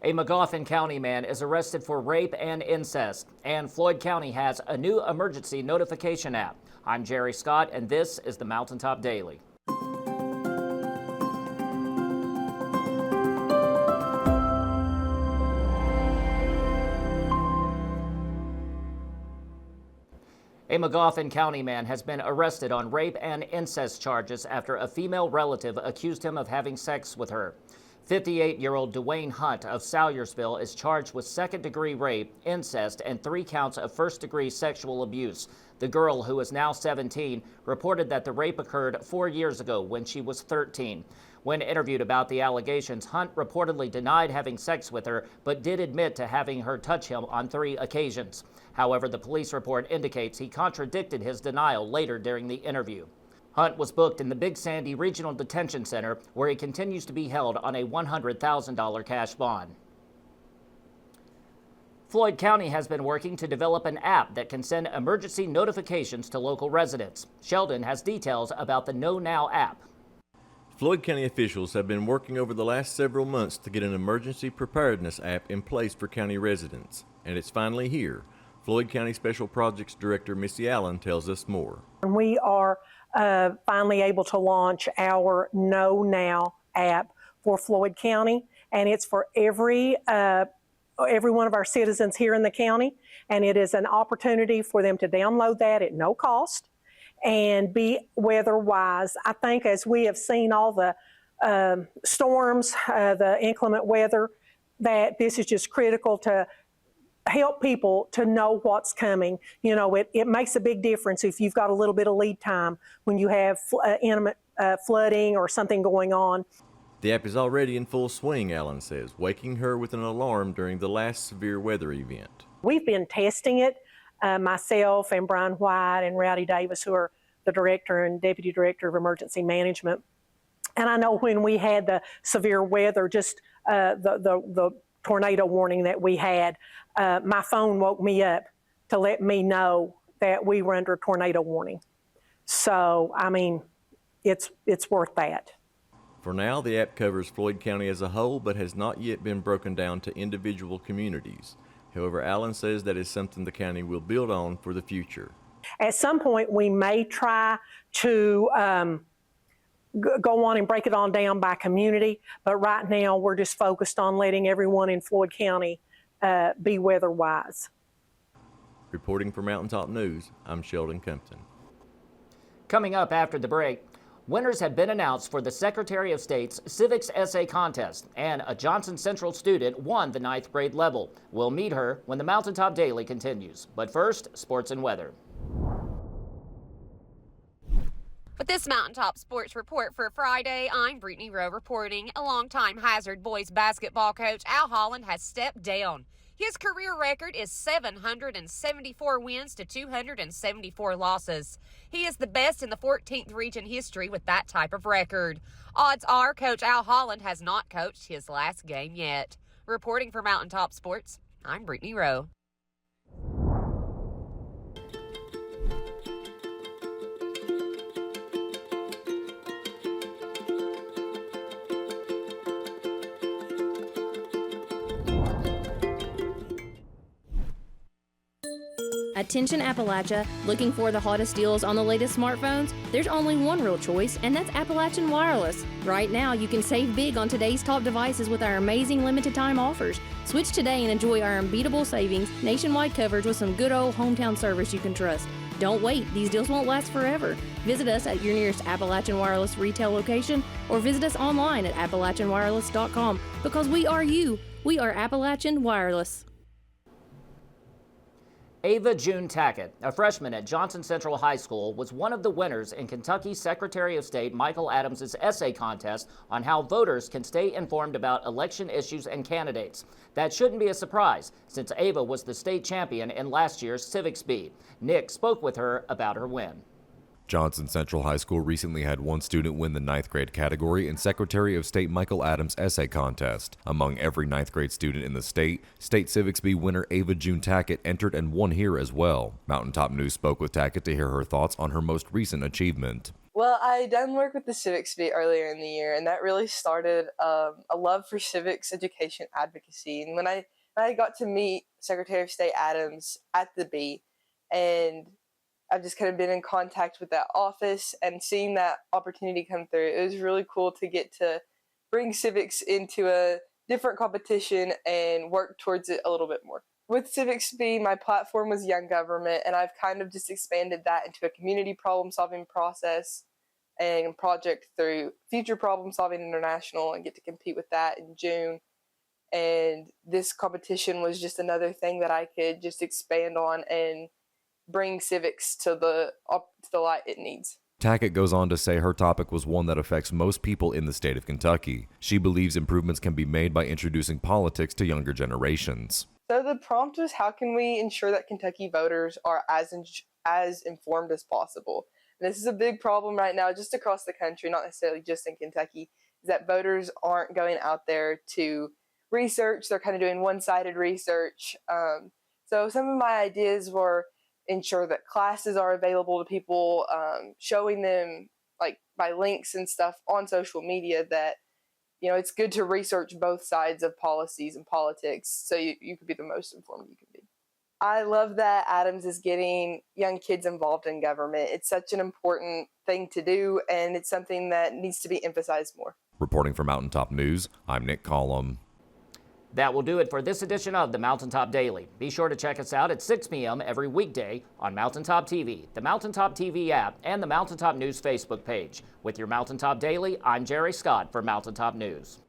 A Magoffin County man is arrested for rape and incest, and Floyd County has a new emergency notification app. I'm Jerry Scott, and this is the Mountaintop Daily. A Magoffin County man has been arrested on rape and incest charges after a female relative accused him of having sex with her. 58-year-old Dwayne Hunt of Salyersville is charged with second-degree rape, incest, and 3 counts of first-degree sexual abuse. The girl, who is now 17, reported that the rape occurred 4 years ago when she was 13. When interviewed about the allegations, Hunt reportedly denied having sex with her, but did admit to having her touch him on 3 occasions. However, the police report indicates he contradicted his denial later during the interview. Hunt was booked in the Big Sandy Regional Detention Center, where he continues to be held on a $100,000 cash bond. Floyd County has been working to develop an app that can send emergency notifications to local residents. Sheldon has details about the Know Now app. Floyd County officials have been working over the last several months to get an emergency preparedness app in place for county residents, and it's finally here. Floyd County Special Projects Director Missy Allen tells us more. We are finally able to launch our Know Now app for Floyd County, and it's for every one of our citizens here in the county, and it is an opportunity for them to download that at no cost and be weather-wise. I think as we have seen all the storms, the inclement weather, that this is just critical to help people to know what's coming. You know, it makes a big difference if you've got a little bit of lead time when you have intimate flooding or something going on. The app is already in full swing, Allen says, waking her with an alarm during the last severe weather event. We've been testing it, myself and Brian White and Rowdy Davis, who are the Director and Deputy Director of Emergency Management. And I know when we had the severe weather, just the tornado warning that we had, my phone woke me up to let me know that we were under a tornado warning. So, I mean, it's worth that. For now, the app covers Floyd County as a whole, but has not yet been broken down to individual communities. However, Allen says that is something the county will build on for the future. At some point, we may try to go on and break it on down by community, but right now we're just focused on letting everyone in Floyd County be weather-wise. Reporting for Mountaintop News, I'm Sheldon Compton. Coming up after the break, winners have been announced for the Secretary of State's Civics Essay Contest, and a Johnson Central student won the 9th grade level. We'll meet her when the Mountaintop Daily continues. But first, sports and weather. With this Mountaintop Sports Report for Friday, I'm Brittany Rowe reporting. A longtime Hazard boys basketball coach Al Holland has stepped down. His career record is 774 wins to 274 losses. He is the best in the 14th region history with that type of record. Odds are Coach Al Holland has not coached his last game yet. Reporting for Mountaintop Sports, I'm Brittany Rowe. Attention Appalachia, looking for the hottest deals on the latest smartphones? There's only one real choice, and that's Appalachian Wireless. Right now, you can save big on today's top devices with our amazing limited time offers. Switch today and enjoy our unbeatable savings, nationwide coverage with some good old hometown service you can trust. Don't wait, these deals won't last forever. Visit us at your nearest Appalachian Wireless retail location or visit us online at AppalachianWireless.com, because we are you. We are Appalachian Wireless. Ava June Tackett, a freshman at Johnson Central High School, was one of the winners in Kentucky's Secretary of State Michael Adams' essay contest on how voters can stay informed about election issues and candidates. That shouldn't be a surprise, since Ava was the state champion in last year's Civics Bee. Nick spoke with her about her win. Johnson Central High School recently had one student win the 9th grade category in Secretary of State Michael Adams' essay contest. Among every 9th grade student in the state, State Civics Bee winner Ava June Tackett entered and won here as well. Mountaintop News spoke with Tackett to hear her thoughts on her most recent achievement. Well, I done work with the Civics Bee earlier in the year, and that really started a love for civics education advocacy. And when I got to meet Secretary of State Adams at the Bee, and I've just kind of been in contact with that office and seeing that opportunity come through, it was really cool to get to bring civics into a different competition and work towards it a little bit more. With Civics Bee, my platform was young government, and I've kind of just expanded that into a community problem-solving process and project through Future Problem Solving International, and get to compete with that in June. And this competition was just another thing that I could just expand on and bring civics to the light it needs. Tackett goes on to say her topic was one that affects most people in the state of Kentucky. She believes improvements can be made by introducing politics to younger generations. So the prompt was, how can we ensure that Kentucky voters are as informed as possible? And this is a big problem right now just across the country, not necessarily just in Kentucky, is that voters aren't going out there to research. They're kind of doing one-sided research. So some of my ideas were ensure that classes are available to people, showing them like by links and stuff on social media that, you know, it's good to research both sides of policies and politics so you can be the most informed you can be. I love that Adams is getting young kids involved in government. It's such an important thing to do, and it's something that needs to be emphasized more. Reporting for Mountaintop News, I'm Nick Collum. That will do it for this edition of the Mountaintop Daily. Be sure to check us out at 6 p.m. every weekday on Mountaintop TV, the Mountaintop TV app, and the Mountaintop News Facebook page. With your Mountaintop Daily, I'm Jerry Scott for Mountaintop News.